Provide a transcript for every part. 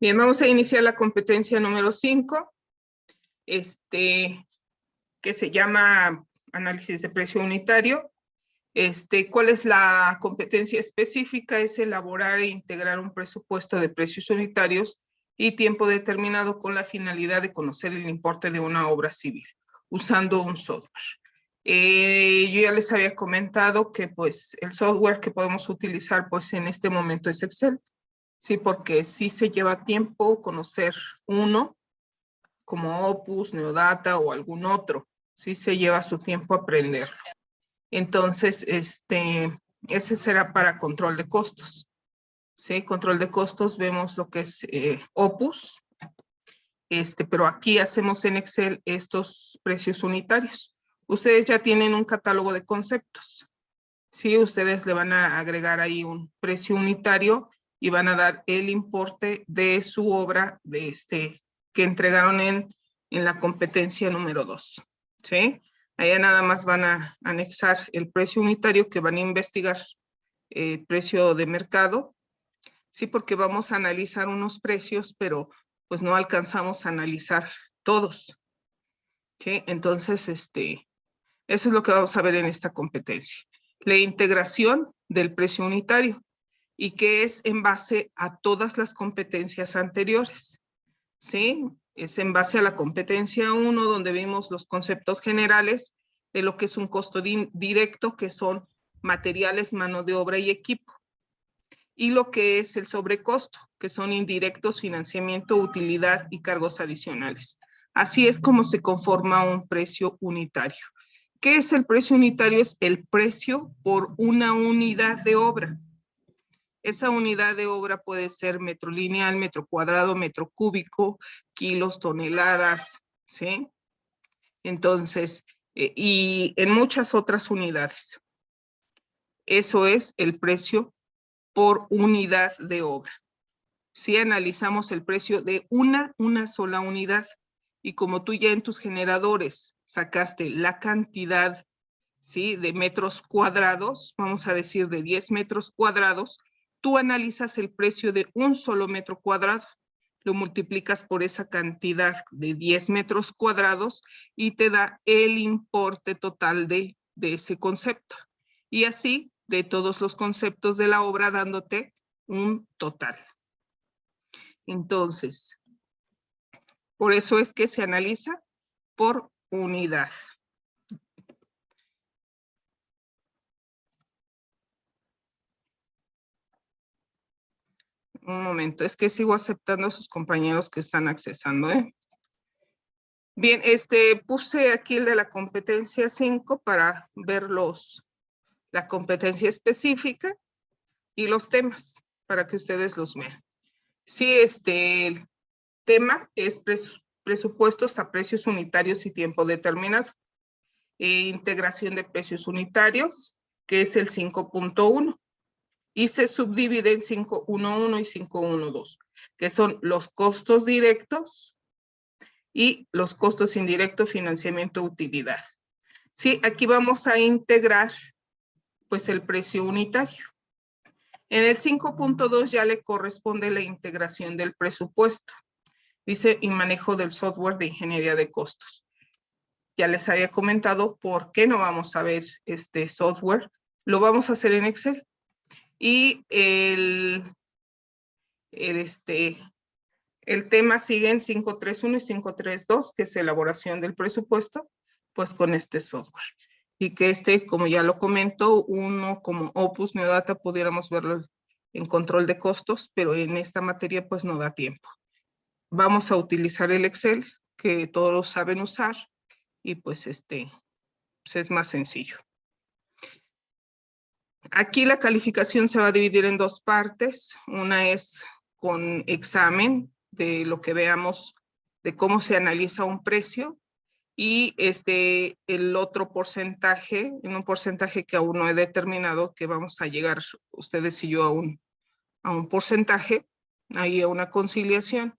Bien, vamos a iniciar la competencia número 5, que se llama análisis de precio unitario. ¿Cuál es la competencia específica? Es elaborar e integrar un presupuesto de precios unitarios y tiempo determinado con la finalidad de conocer el importe de una obra civil, usando un software. Yo ya les había comentado que pues el software que podemos utilizar pues en este momento es Excel. Sí, porque sí se lleva tiempo conocer uno, como Opus, Neodata o algún otro. Sí se lleva su tiempo aprenderlo. Entonces, ese será para control de costos. Sí, control de costos, vemos lo que es Opus, pero aquí hacemos en Excel estos precios unitarios. Ustedes ya tienen un catálogo de conceptos. Sí, ustedes le van a agregar ahí un precio unitario y van a dar el importe de su obra que entregaron en la competencia número 2. ¿Sí? Allá nada más van a anexar el precio unitario que van a investigar precio de mercado. Sí, porque vamos a analizar unos precios, pero pues no alcanzamos a analizar todos. ¿Sí? Entonces, eso es lo que vamos a ver en esta competencia. La integración del precio unitario y que es en base a todas las competencias anteriores. ¿Sí? Es en base a la competencia 1 donde vimos los conceptos generales de lo que es un costo directo, que son materiales, mano de obra y equipo. Y lo que es el sobrecosto, que son indirectos, financiamiento, utilidad y cargos adicionales. Así es como se conforma un precio unitario. ¿Qué es el precio unitario? Es el precio por una unidad de obra. Esa unidad de obra puede ser metro lineal, metro cuadrado, metro cúbico, kilos, toneladas, ¿sí? Entonces, y en muchas otras unidades. Eso es el precio por unidad de obra. Si analizamos el precio de una sola unidad, y como tú ya en tus generadores sacaste la cantidad, ¿sí?, de metros cuadrados, vamos a decir de 10 metros cuadrados, tú analizas el precio de un solo metro cuadrado, lo multiplicas por esa cantidad de 10 metros cuadrados y te da el importe total de ese concepto. Y así de todos los conceptos de la obra dándote un total. Entonces, por eso es que se analiza por unidad. Un momento, es que sigo aceptando a sus compañeros que están accesando, ¿eh? Bien, puse aquí el de la competencia 5 para ver la competencia específica y los temas, para que ustedes los vean. Sí, el tema es presupuestos a precios unitarios y tiempo determinado. Integración de precios unitarios, que es el 5.1. Y se subdivide en 5.1.1 y 5.1.2, que son los costos directos y los costos indirectos, financiamiento, utilidad. Sí, aquí vamos a integrar pues el precio unitario. En el 5.2 ya le corresponde la integración del presupuesto. Dice, y manejo del software de ingeniería de costos. Ya les había comentado por qué no vamos a ver este software. Lo vamos a hacer en Excel. Y el tema sigue en 5.3.1 y 5.3.2, que es elaboración del presupuesto, pues con este software. Y que como ya lo comento, uno como Opus Neodata pudiéramos verlo en control de costos, pero en esta materia pues no da tiempo. Vamos a utilizar el Excel, que todos saben usar, y pues pues es más sencillo. Aquí la calificación se va a dividir en dos partes. Una es con examen de lo que veamos de cómo se analiza un precio, y el otro porcentaje, en un porcentaje que aún no he determinado, que vamos a llegar ustedes y yo a un porcentaje, ahí a una conciliación,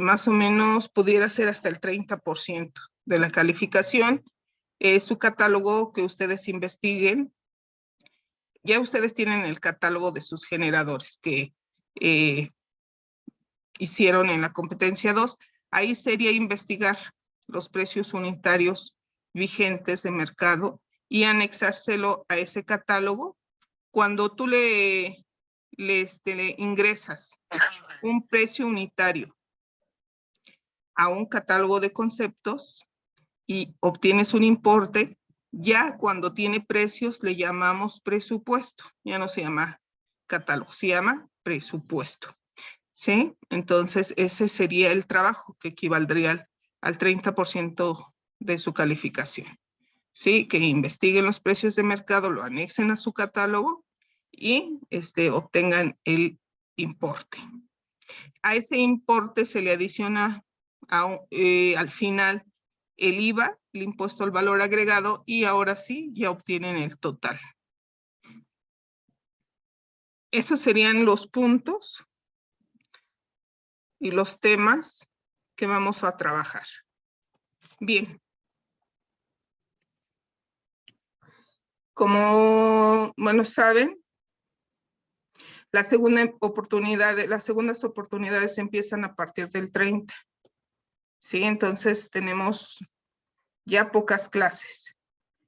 más o menos pudiera ser hasta el 30% de la calificación. Su catálogo que ustedes investiguen. Ya ustedes tienen el catálogo de sus generadores, que hicieron en la competencia 2, ahí sería investigar los precios unitarios vigentes de mercado y anexárselo a ese catálogo. Cuando tú le ingresas un precio unitario a un catálogo de conceptos y obtienes un importe, ya cuando tiene precios le llamamos presupuesto, ya no se llama catálogo, se llama presupuesto. ¿Sí? Entonces ese sería el trabajo que equivaldría al 30% de su calificación. ¿Sí? Que investiguen los precios de mercado, lo anexen a su catálogo y obtengan el importe. A ese importe se le adiciona al final el IVA, el impuesto al valor agregado, y ahora sí ya obtienen el total. Esos serían los puntos y los temas que vamos a trabajar. Bien. Como, bueno, saben, las segundas oportunidades empiezan a partir del 30. ¿Sí? Entonces tenemos ya pocas clases.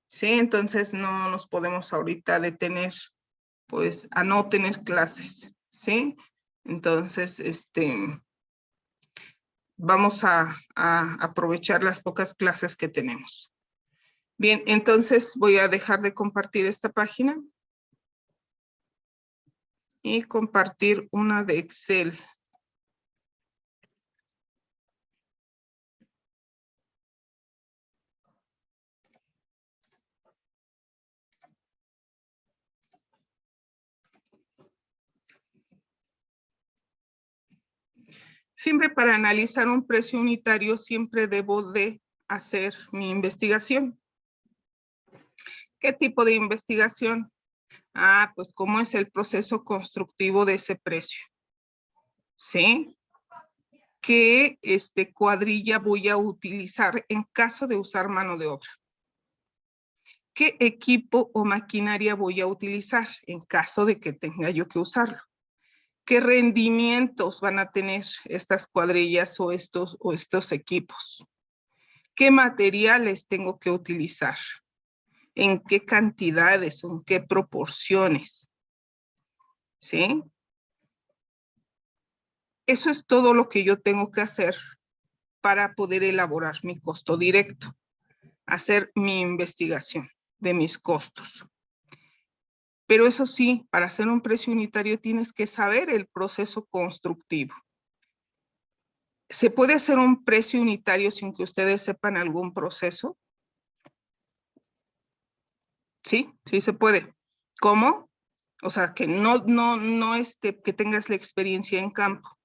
¿Sí? Entonces no nos podemos ahorita detener, pues, a no tener clases. ¿Sí? Entonces, vamos a aprovechar las pocas clases que tenemos. Bien, entonces voy a dejar de compartir esta página y compartir una de Excel. Siempre para analizar un precio unitario, siempre debo de hacer mi investigación. ¿Qué tipo de investigación? Pues cómo es el proceso constructivo de ese precio. ¿Sí? ¿Qué cuadrilla voy a utilizar en caso de usar mano de obra? ¿Qué equipo o maquinaria voy a utilizar en caso de que tenga yo que usarlo? ¿Qué rendimientos van a tener estas cuadrillas o estos equipos? ¿Qué materiales tengo que utilizar? ¿En qué cantidades o en qué proporciones? ¿Sí? Eso es todo lo que yo tengo que hacer para poder elaborar mi costo directo, hacer mi investigación de mis costos. Pero eso sí, para hacer un precio unitario tienes que saber el proceso constructivo. ¿Se puede hacer un precio unitario sin que ustedes sepan algún proceso? Sí, sí se puede. ¿Cómo? O sea, que no que tengas la experiencia en campo,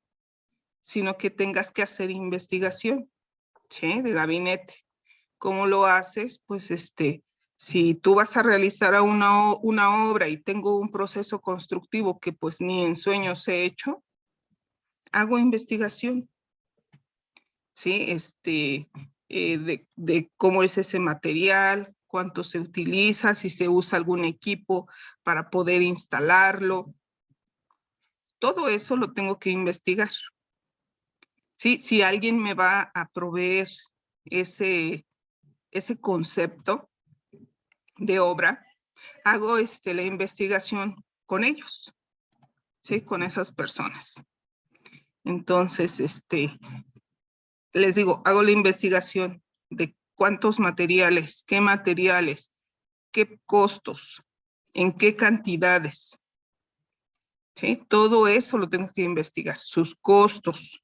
sino que tengas que hacer investigación, ¿sí? De gabinete. ¿Cómo lo haces? Pues si tú vas a realizar una obra y tengo un proceso constructivo que pues ni en sueños he hecho, hago investigación, ¿sí? De cómo es ese material, cuánto se utiliza, si se usa algún equipo para poder instalarlo. Todo eso lo tengo que investigar. ¿Sí? Si alguien me va a proveer ese concepto de obra, hago la investigación con ellos, ¿sí? Con esas personas. Entonces, les digo, hago la investigación de cuántos materiales, qué costos, en qué cantidades, ¿sí? Todo eso lo tengo que investigar, sus costos,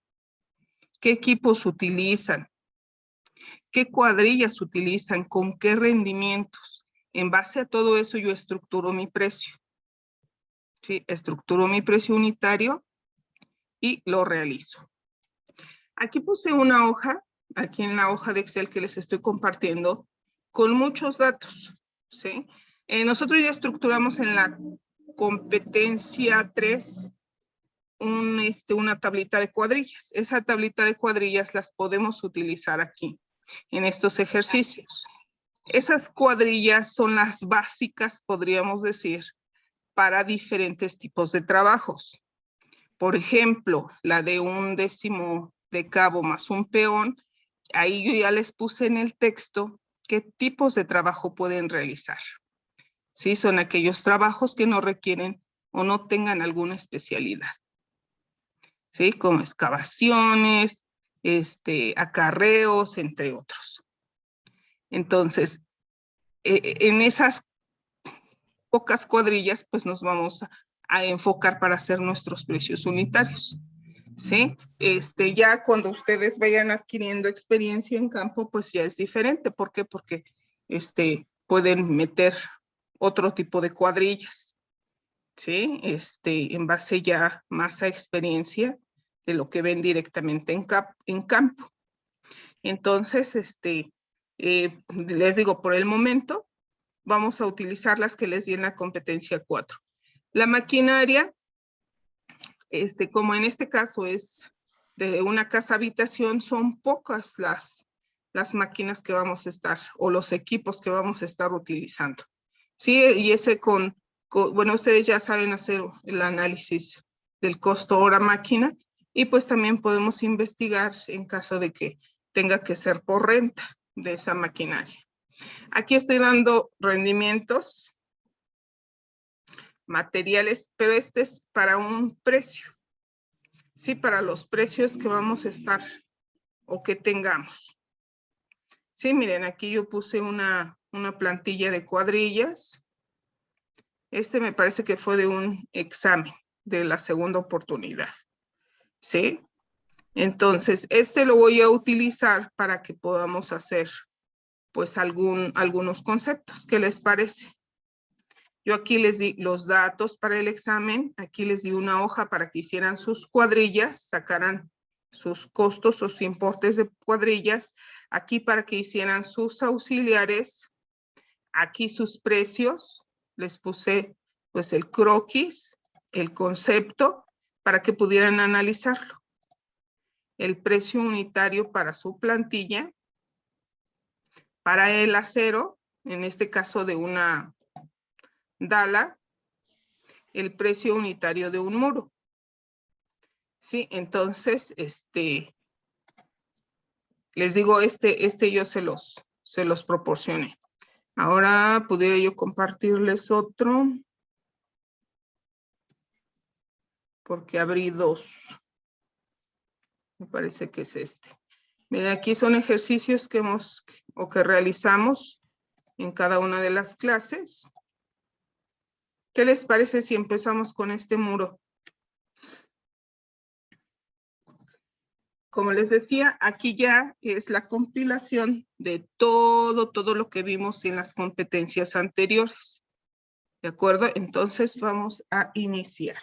qué equipos utilizan, qué cuadrillas utilizan, con qué rendimientos. En base a todo eso yo estructuro mi precio, ¿sí? Estructuro mi precio unitario y lo realizo. Aquí puse una hoja, aquí en la hoja de Excel que les estoy compartiendo, con muchos datos, ¿sí? Nosotros ya estructuramos en la competencia 3 una tablita de cuadrillas. Esa tablita de cuadrillas las podemos utilizar aquí, en estos ejercicios. Esas cuadrillas son las básicas, podríamos decir, para diferentes tipos de trabajos. Por ejemplo, la de un décimo de cabo más un peón, ahí yo ya les puse en el texto qué tipos de trabajo pueden realizar. Sí, son aquellos trabajos que no requieren o no tengan alguna especialidad. Sí, como excavaciones, acarreos, entre otros. Entonces, en esas pocas cuadrillas, pues nos vamos a enfocar para hacer nuestros precios unitarios. ¿Sí? Ya cuando ustedes vayan adquiriendo experiencia en campo, pues ya es diferente. ¿Por qué? Porque pueden meter otro tipo de cuadrillas, ¿sí? En base ya más a experiencia de lo que ven directamente en campo. Entonces, les digo, por el momento, vamos a utilizar las que les di en la competencia 4. La maquinaria, como en este caso es de una casa habitación, son pocas las máquinas que vamos a estar, o los equipos que vamos a estar utilizando. Sí, y ese bueno, ustedes ya saben hacer el análisis del costo hora máquina, y pues también podemos investigar en caso de que tenga que ser por renta de esa maquinaria. Aquí estoy dando rendimientos materiales, pero este es para un precio. Sí, para los precios que vamos a estar o que tengamos. Sí, miren, aquí yo puse una plantilla de cuadrillas. Me parece que fue de un examen de la segunda oportunidad. ¿Sí? Entonces, lo voy a utilizar para que podamos hacer, pues, algunos conceptos. ¿Qué les parece? Yo aquí les di los datos para el examen. Aquí les di una hoja para que hicieran sus cuadrillas, sacaran sus costos, sus importes de cuadrillas. Aquí para que hicieran sus auxiliares. Aquí sus precios. Les puse, pues, el croquis, el concepto, para que pudieran analizarlo. El precio unitario para su plantilla. Para el acero, en este caso de una dala, el precio unitario de un muro. Sí, entonces, les digo, yo se los proporcioné. Ahora pudiera yo compartirles otro, porque abrí dos. Me parece que es este. Miren, aquí son ejercicios que realizamos en cada una de las clases. ¿Qué les parece si empezamos con este muro? Como les decía, aquí ya es la compilación de todo lo que vimos en las competencias anteriores. ¿De acuerdo? Entonces vamos a iniciar.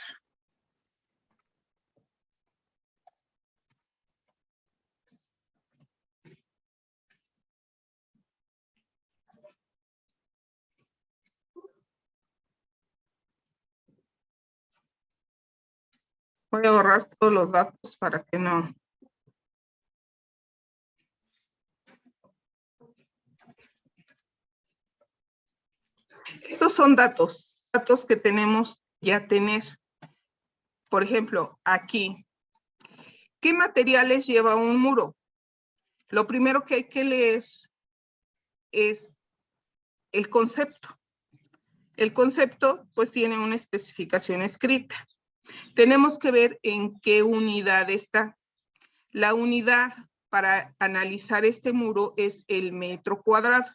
Voy a borrar todos los datos para que no. Estos son datos que tenemos ya tener. Por ejemplo, aquí. ¿Qué materiales lleva un muro? Lo primero que hay que leer es el concepto. El concepto, pues, tiene una especificación escrita. Tenemos que ver en qué unidad está. La unidad para analizar este muro es el metro cuadrado.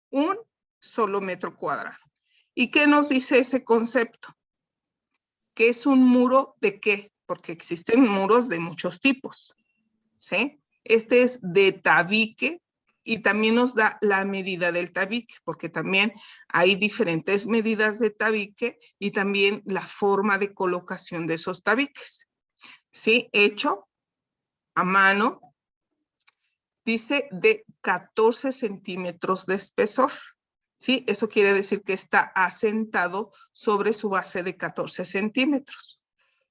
Un solo metro cuadrado. ¿Y qué nos dice ese concepto? ¿Qué es un muro de qué? Porque existen muros de muchos tipos. ¿Sí? Este es de tabique y también nos da la medida del tabique, porque también hay diferentes medidas de tabique y también la forma de colocación de esos tabiques. ¿Sí? Hecho a mano, dice de 14 centímetros de espesor. ¿Sí? Eso quiere decir que está asentado sobre su base de 14 centímetros.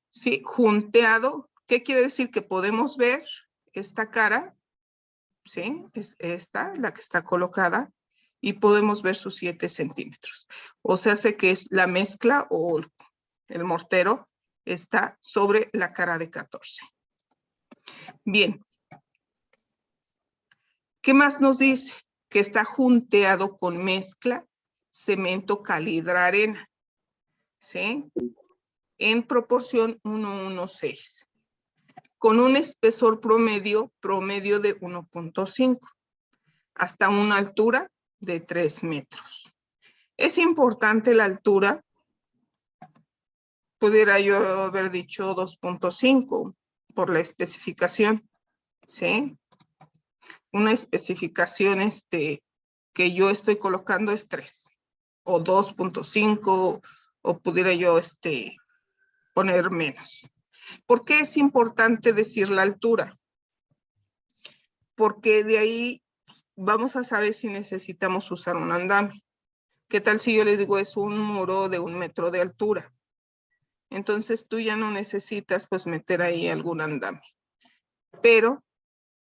¿Sí? Junteado, ¿qué quiere decir? Que podemos ver esta cara, ¿sí? Es esta, la que está colocada, y podemos ver sus 7 centímetros. O sea, hace que es la mezcla o el mortero Está sobre la cara de 14. Bien. ¿Qué más nos dice? Que está junteado con mezcla cemento calidra arena, ¿sí? En proporción 1:1:6, con un espesor promedio de 1.5, hasta una altura de 3 metros. Es importante la altura, pudiera yo haber dicho 2.5 por la especificación, ¿sí? Una especificación que yo estoy colocando es 3 o 2.5 o pudiera yo poner menos. ¿Por qué es importante decir la altura? Porque de ahí vamos a saber si necesitamos usar un andamio. ¿Qué tal si yo les digo es un muro de 1 metro de altura? Entonces tú ya no necesitas pues meter ahí algún andamio. Pero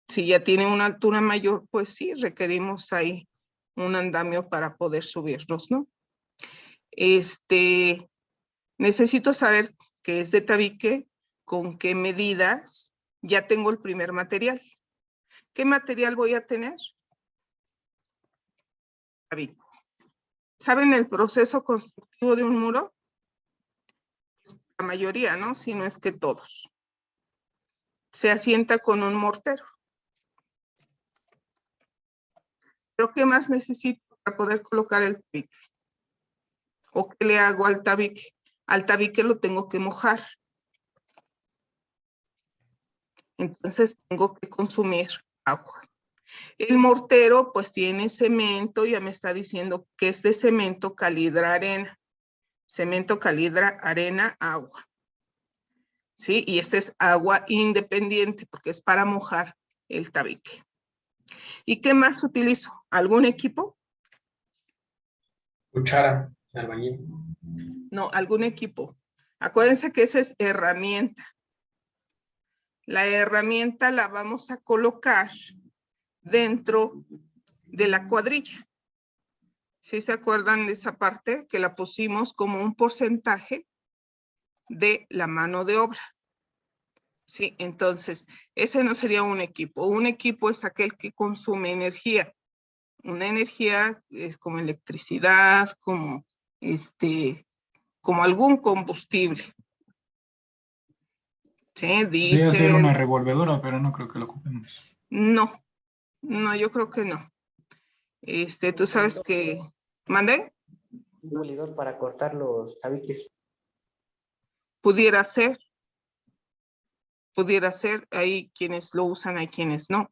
si ya tiene una altura mayor, pues sí requerimos ahí un andamio para poder subirnos, ¿no? Necesito saber qué es de tabique, con qué medidas. Ya tengo el primer material. ¿Qué material voy a tener? Tabique. ¿Saben el proceso constructivo de un muro? La mayoría, ¿no? Si no es que todos. Se asienta con un mortero. ¿Pero qué más necesito para poder colocar el tabique? ¿O qué le hago al tabique? Al tabique lo tengo que mojar. Entonces tengo que consumir agua. El mortero pues tiene cemento, ya me está diciendo que es de cemento calidra arena. Cemento calidra arena agua. ¿Sí? Y este es agua independiente porque es para mojar el tabique. ¿Y qué más utilizo? ¿Algún equipo? Cuchara, albañil. No, algún equipo. Acuérdense que esa es herramienta. La herramienta la vamos a colocar dentro de la cuadrilla. ¿Sí se acuerdan de esa parte? Que la pusimos como un porcentaje de la mano de obra. Sí, entonces, ese no sería un equipo. Un equipo es aquel que consume energía. Una energía es como electricidad, como algún combustible. Sí, Podría ser diésel. una revolvedora, pero no creo que lo ocupemos. No, yo creo que no. Tú sabes que... ¿Mandé? Un molidor para cortar los tabiques. Pudiera ser, hay quienes lo usan, hay quienes no.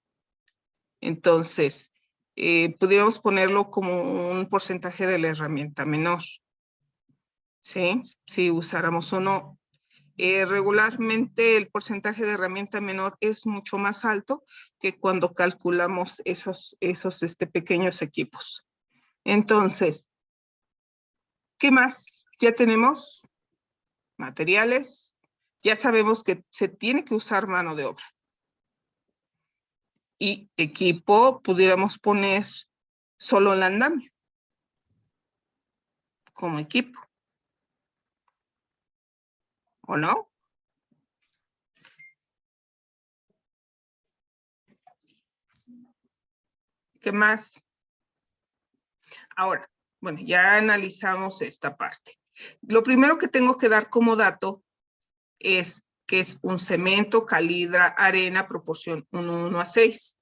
Entonces, pudiéramos ponerlo como un porcentaje de la herramienta menor. ¿Sí? Si usáramos o no. Regularmente el porcentaje de herramienta menor es mucho más alto que cuando calculamos esos pequeños equipos. Entonces, ¿qué más? Ya tenemos materiales, ya sabemos que se tiene que usar mano de obra. Y equipo, pudiéramos poner solo el andamio como equipo. ¿O no? ¿Qué más? Ahora, bueno, ya analizamos esta parte. Lo primero que tengo que dar como dato es que es un cemento calidra arena proporción 1:1:6.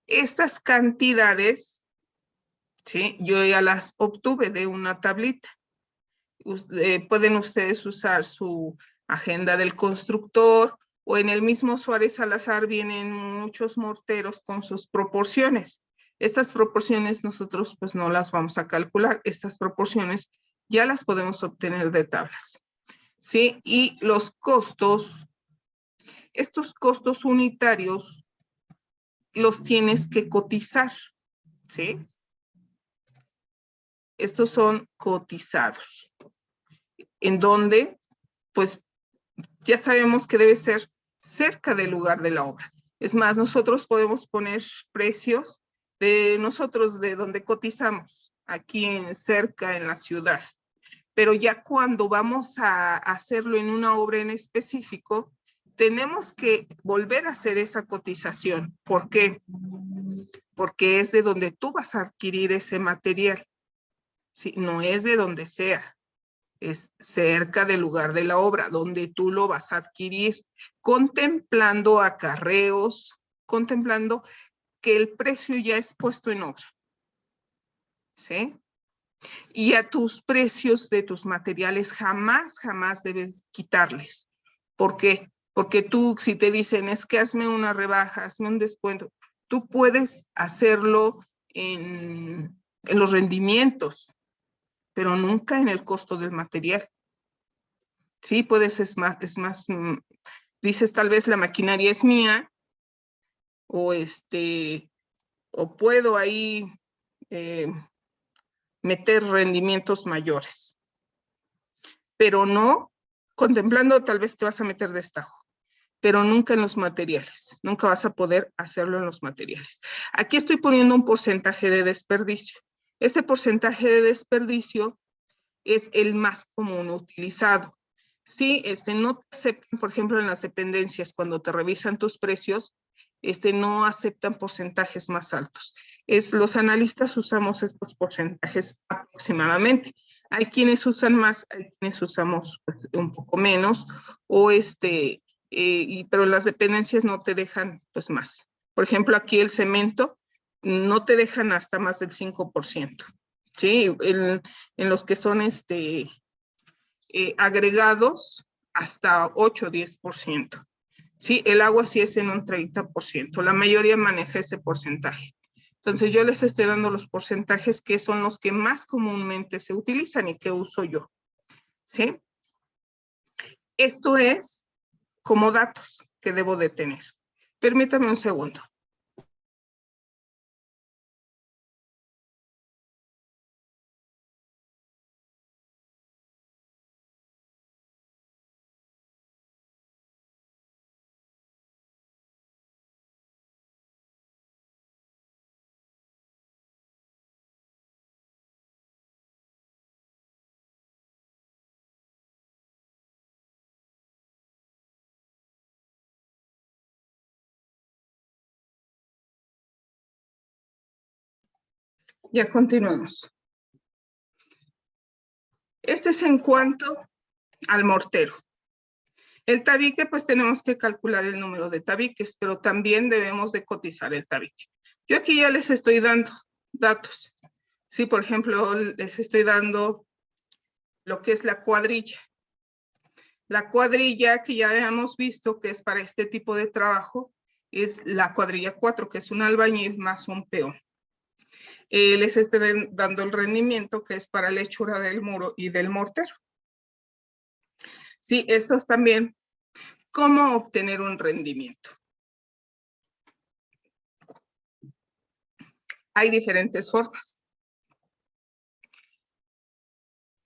Estas cantidades, ¿sí? Yo ya las obtuve de una tablita. Pueden ustedes usar su agenda del constructor o en el mismo Suárez Salazar vienen muchos morteros con sus proporciones. Estas proporciones nosotros pues no las vamos a calcular. Estas proporciones ya las podemos obtener de tablas. ¿Sí? Y los costos, estos costos unitarios los tienes que cotizar. ¿Sí? Estos son cotizados. En donde, pues, ya sabemos que debe ser cerca del lugar de la obra. Es más, nosotros podemos poner precios de nosotros, de donde cotizamos, aquí cerca en la ciudad. pero ya cuando vamos a hacerlo en una obra en específico, tenemos que volver a hacer esa cotización. ¿Por qué? Porque es de donde tú vas a adquirir ese material. Sí, no es de donde sea. Es cerca del lugar de la obra, donde tú lo vas a adquirir, contemplando acarreos, contemplando que el precio ya es puesto en obra. ¿Sí? Y a tus precios de tus materiales jamás debes quitarles. ¿Por qué? Porque tú, si te dicen, es que hazme una rebaja, hazme un descuento, tú puedes hacerlo en los rendimientos, pero nunca en el costo del material. Sí, puedes, dices tal vez la maquinaria es mía, o o puedo ahí meter rendimientos mayores, pero no contemplando tal vez te vas a meter destajo, pero nunca en los materiales, nunca vas a poder hacerlo en los materiales. Aquí estoy poniendo un porcentaje de desperdicio. Este porcentaje de desperdicio es el más común utilizado. Sí, no te aceptan, por ejemplo, en las dependencias, cuando te revisan tus precios, no aceptan porcentajes más altos. Los analistas usamos estos porcentajes aproximadamente. Hay quienes usan más, hay quienes usamos pues, un poco menos, o pero las dependencias no te dejan pues más. Por ejemplo, aquí el cemento no te dejan hasta más del 5%. Sí, en los que son agregados hasta 8 o 10%. Sí, el agua sí es en un 30%. La mayoría maneja ese porcentaje. Entonces yo les estoy dando los porcentajes que son los que más comúnmente se utilizan y que uso yo. ¿Sí? Esto es como datos que debo de tener. Permítame un segundo. Ya continuamos. Este es en cuanto al mortero. El tabique, pues tenemos que calcular el número de tabiques, pero también debemos de cotizar el tabique. Yo aquí ya les estoy dando datos. Sí, por ejemplo, les estoy dando lo que es la cuadrilla. La cuadrilla que ya habíamos visto que es para este tipo de trabajo, es la cuadrilla 4, que es un albañil más un peón. Les estoy dando el rendimiento que es para la hechura del muro y del mortero. Sí, esto es también cómo obtener un rendimiento. Hay diferentes formas.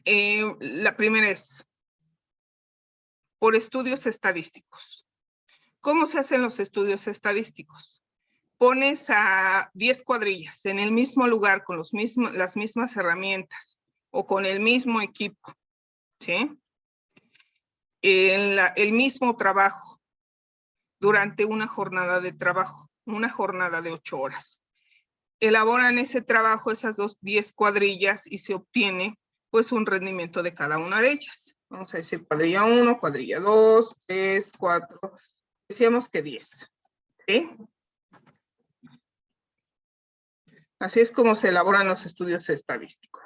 La primera es por estudios estadísticos. ¿Cómo se hacen los estudios estadísticos? Pones a 10 cuadrillas en el mismo lugar con las mismas herramientas o con el mismo equipo, ¿sí? El mismo trabajo durante una jornada de trabajo, una jornada de 8 horas. Elaboran ese trabajo, esas 10 cuadrillas y se obtiene pues un rendimiento de cada una de ellas. Vamos a decir cuadrilla 1, cuadrilla 2, 3, 4, decíamos que 10. ¿Sí? Así es como se elaboran los estudios estadísticos.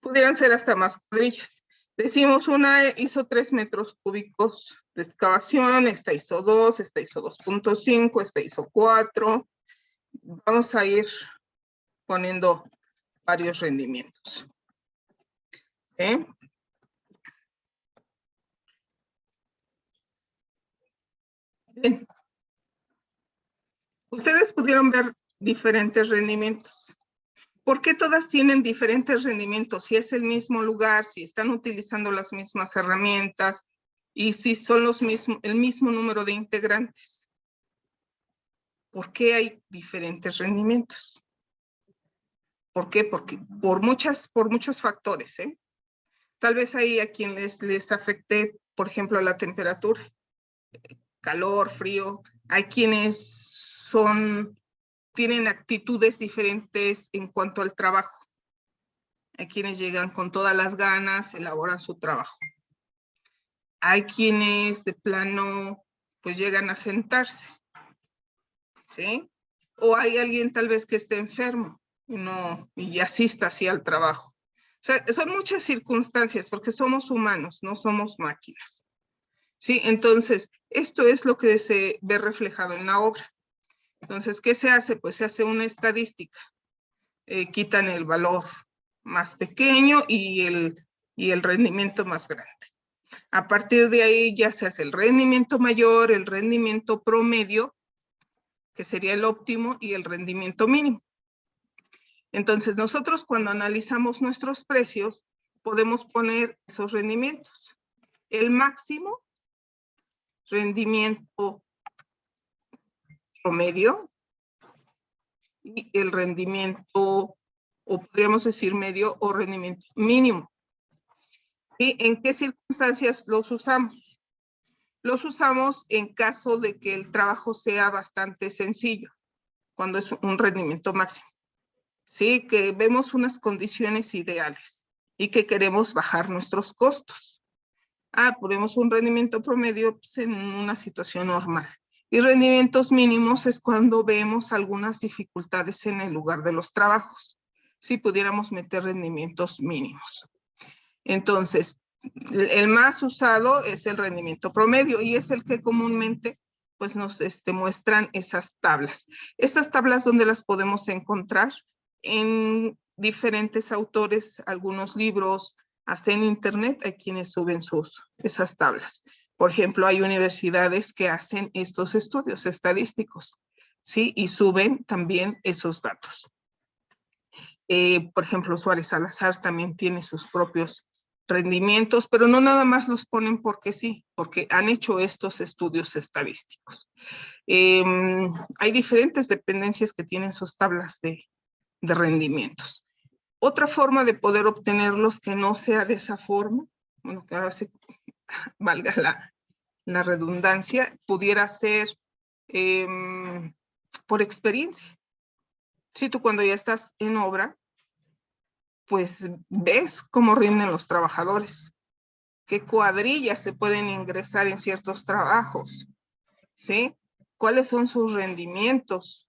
Pudieran ser hasta más cuadrillas. Decimos una hizo 3 metros cúbicos de excavación, esta hizo 2, esta hizo 2.5, esta hizo 4. Vamos a ir poniendo varios rendimientos. ¿Sí? Bien. Ustedes pudieron ver diferentes rendimientos. ¿Por qué todas tienen diferentes rendimientos? Si es el mismo lugar, si están utilizando las mismas herramientas y si son el mismo número de integrantes. ¿Por qué hay diferentes rendimientos? ¿Por qué? Porque por muchos factores, ¿eh? Tal vez ahí a quien les afecte, por ejemplo, la temperatura, calor, frío. Hay quienes tienen actitudes diferentes en cuanto al trabajo. Hay quienes llegan con todas las ganas, elaboran su trabajo. Hay quienes de plano pues llegan a sentarse, ¿sí? O hay alguien tal vez que esté enfermo y asista así al trabajo. O sea, son muchas circunstancias porque somos humanos, no somos máquinas. ¿Sí? Entonces, esto es lo que se ve reflejado en la obra. Entonces, ¿qué se hace? Pues se hace una estadística. Quitan el valor más pequeño y el rendimiento más grande. A partir de ahí ya se hace el rendimiento mayor, el rendimiento promedio, que sería el óptimo, y el rendimiento mínimo. Entonces, nosotros cuando analizamos nuestros precios, podemos poner esos rendimientos. El máximo rendimiento promedio y el rendimiento, o podríamos decir medio, o rendimiento mínimo. ¿Y en qué circunstancias los usamos? Los usamos en caso de que el trabajo sea bastante sencillo, cuando es un rendimiento máximo. Sí, que vemos unas condiciones ideales y que queremos bajar nuestros costos. Ponemos un rendimiento promedio pues, en una situación normal. Y rendimientos mínimos es cuando vemos algunas dificultades en el lugar de los trabajos. Si pudiéramos meter rendimientos mínimos. Entonces, el más usado es el rendimiento promedio y es el que comúnmente pues, nos muestran esas tablas. Estas tablas, ¿dónde las podemos encontrar? En diferentes autores, algunos libros, hasta en internet hay quienes suben esas tablas. Por ejemplo, hay universidades que hacen estos estudios estadísticos, ¿sí? Y suben también esos datos. Por ejemplo, Suárez Salazar también tiene sus propios rendimientos, pero no nada más los ponen porque sí, porque han hecho estos estudios estadísticos. Hay diferentes dependencias que tienen sus tablas de rendimientos. Otra forma de poder obtenerlos que no sea de esa forma, bueno, que ahora sí valga la redundancia, pudiera ser por experiencia. Si tú cuando ya estás en obra, pues ves cómo rinden los trabajadores, qué cuadrillas se pueden ingresar en ciertos trabajos, ¿sí? ¿Cuáles son sus rendimientos?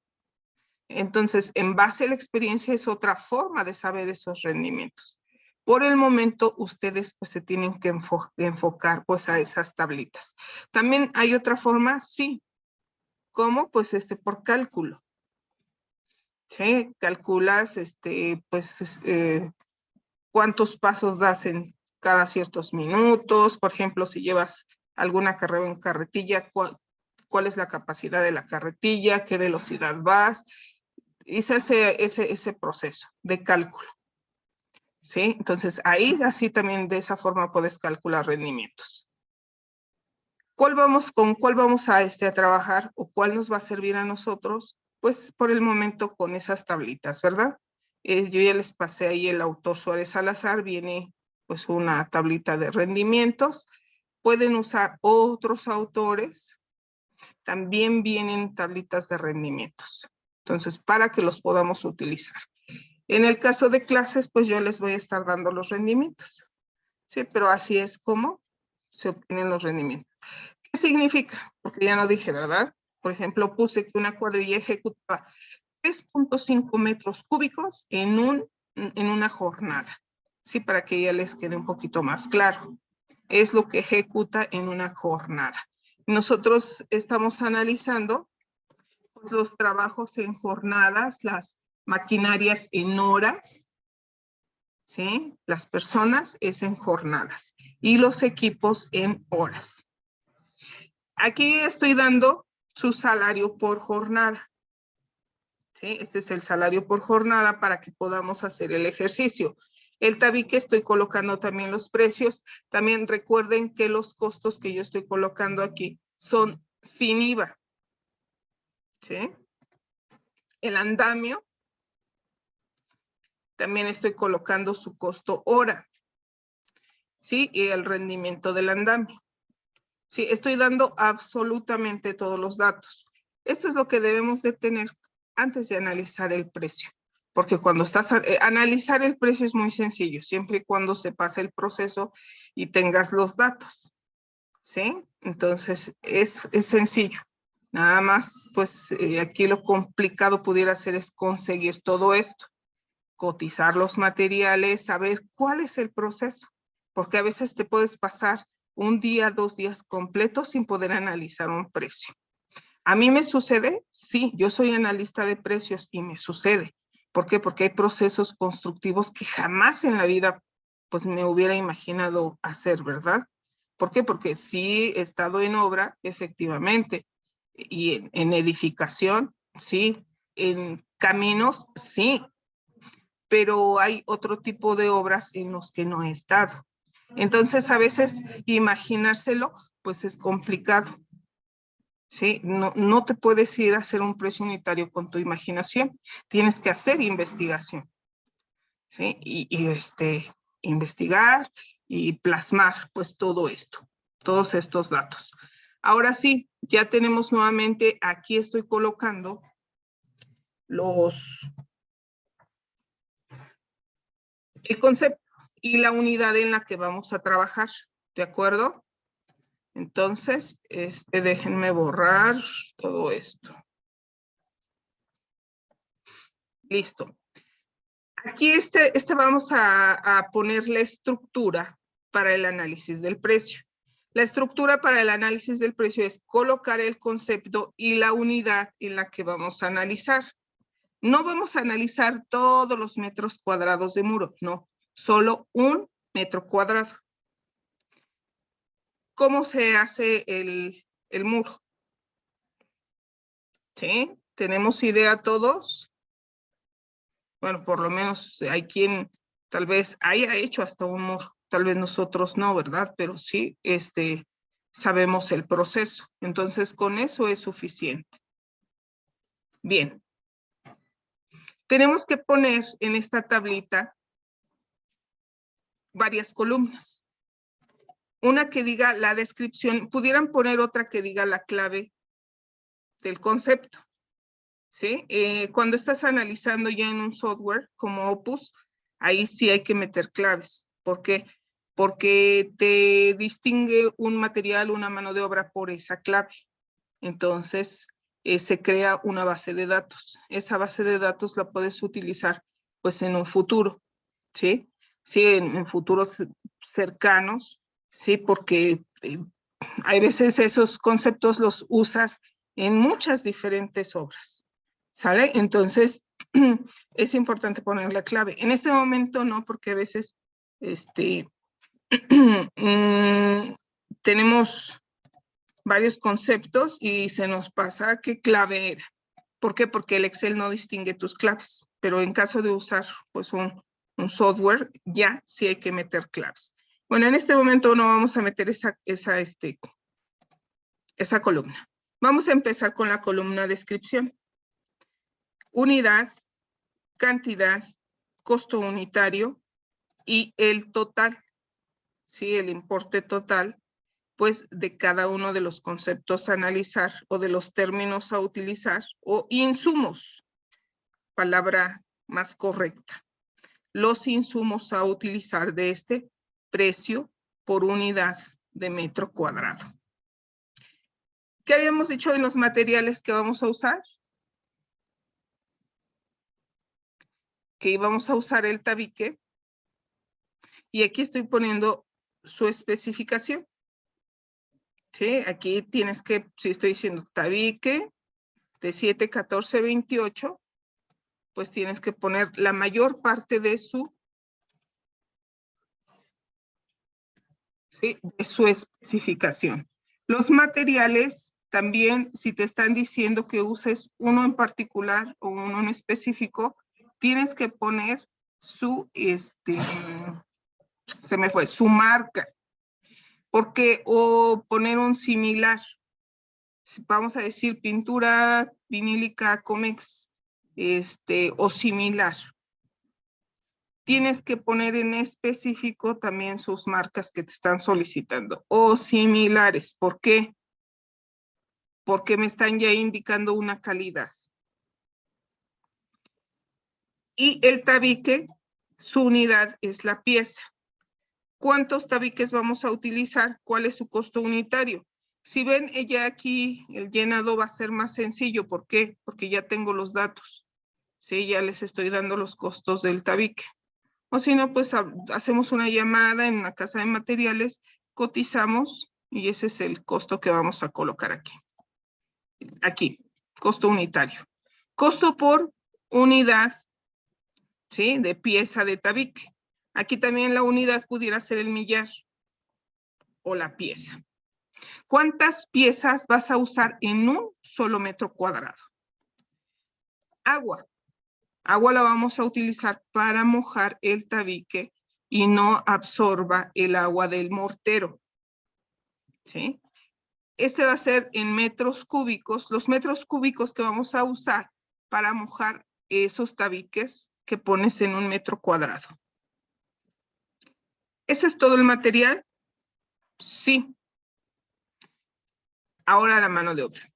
Entonces, en base a la experiencia es otra forma de saber esos rendimientos. Por el momento, ustedes pues, se tienen que enfocar pues, a esas tablitas. También hay otra forma, sí. ¿Cómo? Pues por cálculo. ¿Sí? Calculas cuántos pasos das en cada ciertos minutos. Por ejemplo, si llevas alguna carrera en carretilla, cuál es la capacidad de la carretilla, qué velocidad vas. Y se hace ese proceso de cálculo. ¿Sí? Entonces, ahí así también de esa forma puedes calcular rendimientos. ¿Con cuál vamos a trabajar o cuál nos va a servir a nosotros? Pues por el momento con esas tablitas, ¿verdad? Yo ya les pasé ahí el autor Suárez Salazar, viene pues una tablita de rendimientos. Pueden usar otros autores, también vienen tablitas de rendimientos. Entonces, para que los podamos utilizar. En el caso de clases, pues yo les voy a estar dando los rendimientos. Sí, pero así es como se obtienen los rendimientos. ¿Qué significa? Porque ya no dije, ¿verdad? Por ejemplo, puse que una cuadrilla ejecutaba 3.5 metros cúbicos en una jornada. Sí, para que ya les quede un poquito más claro. Es lo que ejecuta en una jornada. Nosotros estamos analizando pues, los trabajos en jornadas, las maquinarias en horas, ¿sí? Las personas es en jornadas y los equipos en horas. Aquí estoy dando su salario por jornada. ¿Sí? Este es el salario por jornada para que podamos hacer el ejercicio. El tabique estoy colocando también los precios. También recuerden que los costos que yo estoy colocando aquí son sin IVA. ¿Sí? El andamio, también estoy colocando su costo hora. ¿sí? Y el rendimiento del andamio. Sí, estoy dando absolutamente todos los datos. Esto es lo que debemos de tener antes de analizar el precio. Porque cuando estás analizar el precio es muy sencillo, siempre y cuando se pase el proceso y tengas los datos. ¿Sí? Entonces, es sencillo. Nada más, pues aquí lo complicado pudiera ser es conseguir todo esto. Cotizar los materiales, saber cuál es el proceso. Porque a veces te puedes pasar un día, 2 días completos sin poder analizar un precio. ¿A mí me sucede? Sí, yo soy analista de precios y me sucede. ¿Por qué? Porque hay procesos constructivos que jamás en la vida pues me hubiera imaginado hacer, ¿verdad? ¿Por qué? Porque sí he estado en obra, efectivamente, y en edificación, sí, en caminos, sí, pero hay otro tipo de obras en los que no he estado. Entonces, a veces imaginárselo, pues es complicado. ¿Sí? No te puedes ir a hacer un precio unitario con tu imaginación. Tienes que hacer investigación. ¿Sí? Investigar y plasmar pues todo esto, todos estos datos. Ahora sí, ya tenemos nuevamente, aquí estoy colocando el concepto y la unidad en la que vamos a trabajar, ¿de acuerdo? Entonces, déjenme borrar todo esto. Listo. Aquí vamos a poner la estructura para el análisis del precio. La estructura para el análisis del precio es colocar el concepto y la unidad en la que vamos a analizar. No vamos a analizar todos los metros cuadrados de muro, no, solo 1 metro cuadrado. ¿Cómo se hace el muro? ¿Sí? ¿Tenemos idea todos? Bueno, por lo menos hay quien tal vez haya hecho hasta un muro, tal vez nosotros no, ¿verdad? Pero sí, sabemos el proceso. Entonces, con eso es suficiente. Bien. Tenemos que poner en esta tablita varias columnas. Una que diga la descripción, pudieran poner otra que diga la clave del concepto. ¿Sí? Cuando estás analizando ya en un software como Opus, ahí sí hay que meter claves. ¿Por qué? Porque te distingue un material, una mano de obra por esa clave. Entonces, se crea una base de datos. Esa base de datos la puedes utilizar pues en un futuro, ¿sí? Sí, en futuros cercanos, ¿sí? Porque hay veces esos conceptos los usas en muchas diferentes obras. ¿Sale? Entonces, es importante poner la clave. En este momento no, porque a veces tenemos varios conceptos y se nos pasa qué clave era. ¿Por qué? Porque el Excel no distingue tus claves, pero en caso de usar pues un software, ya sí hay que meter claves. Bueno, en este momento no vamos a meter esa columna. Vamos a empezar con la columna descripción. Unidad, cantidad, costo unitario y el total, ¿sí? El importe total, pues de cada uno de los conceptos a analizar o de los términos a utilizar o insumos, palabra más correcta. Los insumos a utilizar de este precio por unidad de metro cuadrado. ¿Qué habíamos dicho en los materiales que vamos a usar? Que íbamos a usar el tabique. Y aquí estoy poniendo su especificación. ¿Sí? Aquí tienes que, si estoy diciendo tabique de 7, 14, 28, pues tienes que poner la mayor parte de su especificación. Los materiales también, si te están diciendo que uses uno en particular o uno en específico, tienes que poner su, su marca. Porque, o poner un similar. Vamos a decir pintura vinílica Comex, o similar. tienes que poner en específico también sus marcas que te están solicitando o similares. ¿Por qué? Porque me están ya indicando una calidad. Y el tabique, su unidad es la pieza. ¿Cuántos tabiques vamos a utilizar? ¿Cuál es su costo unitario? Si ven, ya aquí el llenado va a ser más sencillo. ¿Por qué? Porque ya tengo los datos. Sí, ya les estoy dando los costos del tabique. O si no, pues hacemos una llamada en una casa de materiales, cotizamos y ese es el costo que vamos a colocar aquí. Aquí, costo unitario. Costo por unidad, ¿sí? De pieza de tabique. Aquí también la unidad pudiera ser el millar o la pieza. ¿Cuántas piezas vas a usar en un solo metro cuadrado? Agua. Agua la vamos a utilizar para mojar el tabique y no absorba el agua del mortero. ¿Sí? Este va a ser en metros cúbicos, los metros cúbicos que vamos a usar para mojar esos tabiques que pones en un metro cuadrado. ¿Eso es todo el material? Sí. Ahora la mano de obra.